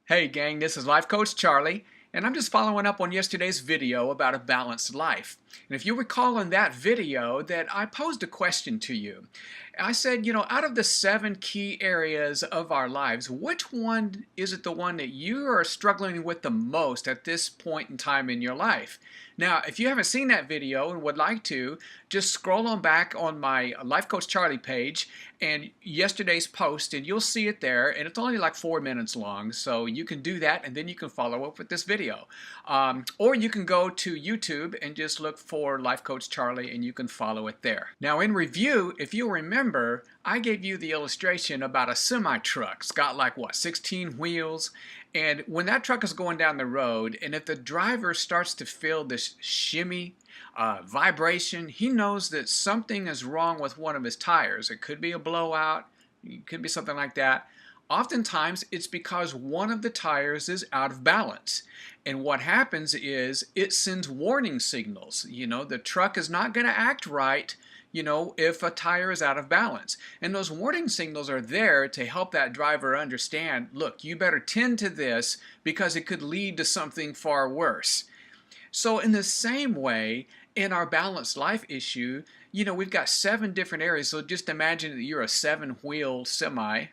Hey gang, this is Life Coach Charlie, and I'm just following up on yesterday's video about a balanced life. And if you recall in that video that I posed a question to you. I said, out of the 7 key areas of our lives, which one is it the one that you are struggling with the most at this point in time in your life? Now, if you haven't seen that video and would like to, just scroll on back on my Life Coach Charlie page and yesterday's post, and you'll see it there, and it's only like 4 minutes long, so you can do that, and then you can follow up with this video. Or you can go to YouTube and just look for Life Coach Charlie, and you can follow it there. Now, in review, if you remember, I gave you the illustration about a semi-truck. It's got like, what, 16 wheels? And when that truck is going down the road, and if the driver starts to feel this shimmy, vibration, he knows that something is wrong with one of his tires. It could be a blowout, it could be something like that. Oftentimes, it's because one of the tires is out of balance. And what happens is it sends warning signals. The truck is not going to act right, if a tire is out of balance. And those warning signals are there to help that driver understand, look, you better tend to this because it could lead to something far worse. So in the same way, in our balanced life issue, we've got 7 different areas. So just imagine that you're a 7-wheel semi.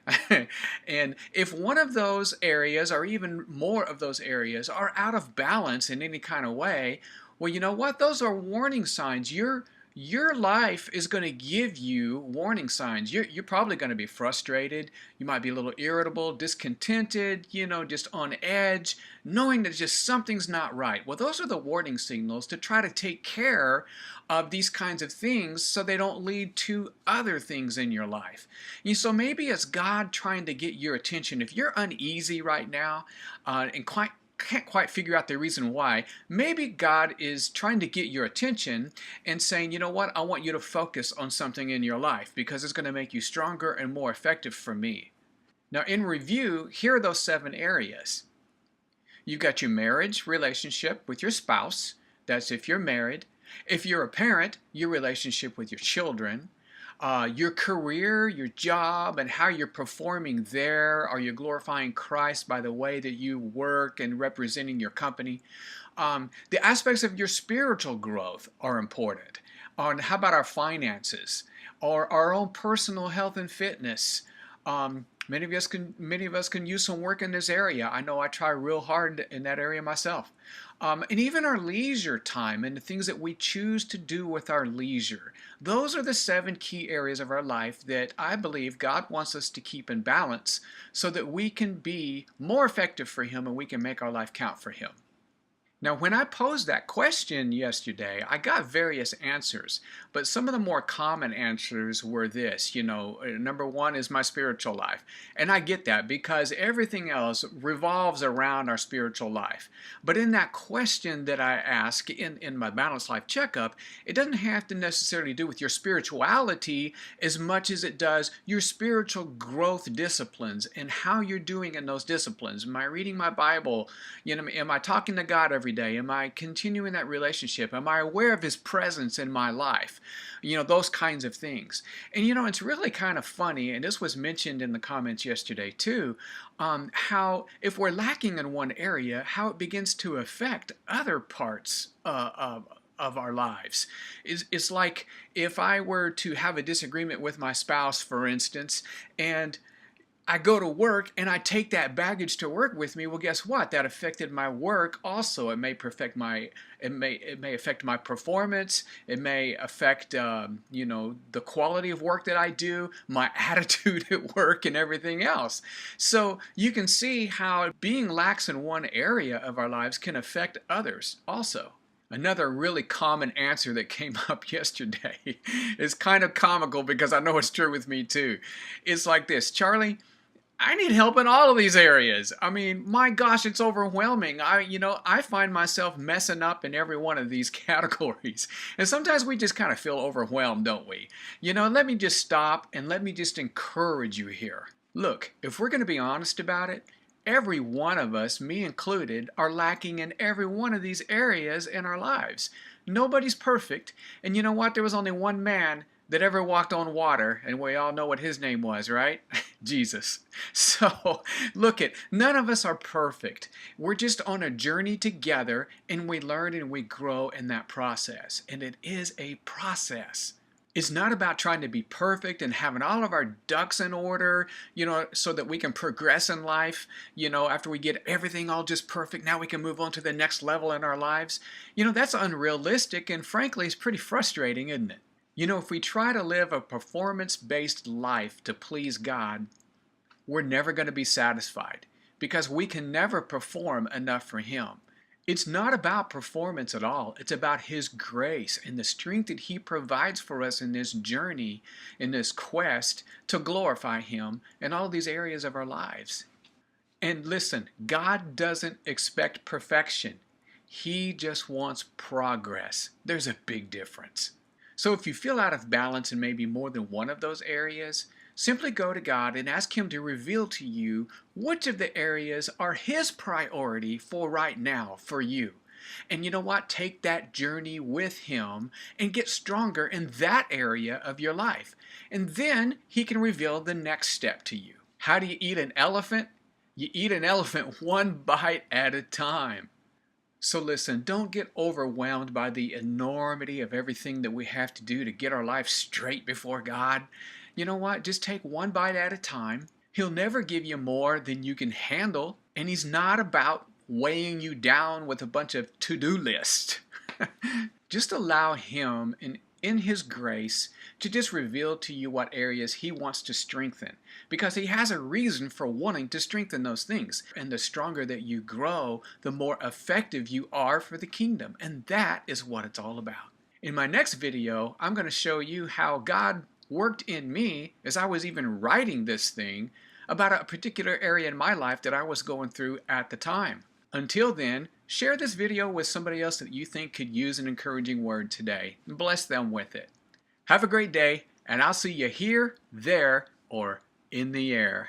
And if one of those areas, or even more of those areas, are out of balance in any kind of way, well, you know what? Those are warning signs. Your life is going to give you warning signs. You're probably going to be frustrated. You might be a little irritable, discontented, just on edge, knowing that just something's not right. Well, those are the warning signals to try to take care of these kinds of things so they don't lead to other things in your life. So maybe it's God trying to get your attention. If you're uneasy right now and can't quite figure out the reason why, maybe God is trying to get your attention and saying, you know what, I want you to focus on something in your life because it's going to make you stronger and more effective for me. Now, in review, here are those 7 areas. You've got your marriage relationship with your spouse. That's if you're married. If you're a parent, your relationship with your children. Your career, your job, and how you're performing there. Are you glorifying Christ by the way that you work and representing your company? The aspects of your spiritual growth are important. How about our finances or our own personal health and fitness? Many of us can use some work in this area. I know I try real hard in that area myself. And even our leisure time and the things that we choose to do with our leisure. Those are the 7 key areas of our life that I believe God wants us to keep in balance so that we can be more effective for Him and we can make our life count for Him. Now, when I posed that question yesterday, I got various answers, but some of the more common answers were this, number 1 is my spiritual life. And I get that because everything else revolves around our spiritual life. But in that question that I ask in my Balanced Life Checkup, it doesn't have to necessarily do with your spirituality as much as it does your spiritual growth disciplines and how you're doing in those disciplines. Am I reading my Bible? Am I talking to God every day? Am I continuing that relationship? Am I aware of His presence in my life? Those kinds of things. And it's really kind of funny, and this was mentioned in the comments yesterday too, how if we're lacking in one area, how it begins to affect other parts of our lives. It's like if I were to have a disagreement with my spouse, for instance, and I go to work and I take that baggage to work with me. Well, guess what? That affected my work also. It may affect my performance. It may affect the quality of work that I do, my attitude at work, and everything else. So you can see how being lax in one area of our lives can affect others also. Another really common answer that came up yesterday is kind of comical because I know it's true with me too. It's like this: Charlie, I need help in all of these areas. I mean, my gosh, it's overwhelming. I find myself messing up in every one of these categories. And sometimes we just kind of feel overwhelmed, don't we? Let me just stop and let me just encourage you here. Look, if we're going to be honest about it, every one of us, me included, are lacking in every one of these areas in our lives. Nobody's perfect. And you know what? There was only one man that ever walked on water, and we all know what his name was, right? Jesus. So, look it, none of us are perfect. We're just on a journey together, and we learn and we grow in that process. And it is a process. It's not about trying to be perfect and having all of our ducks in order, so that we can progress in life. After we get everything all just perfect, now we can move on to the next level in our lives. That's unrealistic, and frankly, it's pretty frustrating, isn't it? If we try to live a performance-based life to please God, we're never going to be satisfied because we can never perform enough for Him. It's not about performance at all. It's about His grace and the strength that He provides for us in this journey, in this quest to glorify Him in all these areas of our lives. And listen, God doesn't expect perfection. He just wants progress. There's a big difference. So if you feel out of balance in maybe more than one of those areas, simply go to God and ask Him to reveal to you which of the areas are His priority for right now for you. And you know what? Take that journey with Him and get stronger in that area of your life. And then He can reveal the next step to you. How do you eat an elephant? You eat an elephant one bite at a time. So listen, don't get overwhelmed by the enormity of everything that we have to do to get our life straight before God. You know what? Just take one bite at a time. He'll never give you more than you can handle, and He's not about weighing you down with a bunch of to-do lists. Just allow Him in His grace to just reveal to you what areas He wants to strengthen, because He has a reason for wanting to strengthen those things. And the stronger that you grow, the more effective you are for the kingdom. And that is what it's all about. In my next video, I'm going to show you how God worked in me as I was even writing this thing about a particular area in my life that I was going through at the time. Until then, share this video with somebody else that you think could use an encouraging word today, and bless them with it. Have a great day, and I'll see you here, there, or in the air.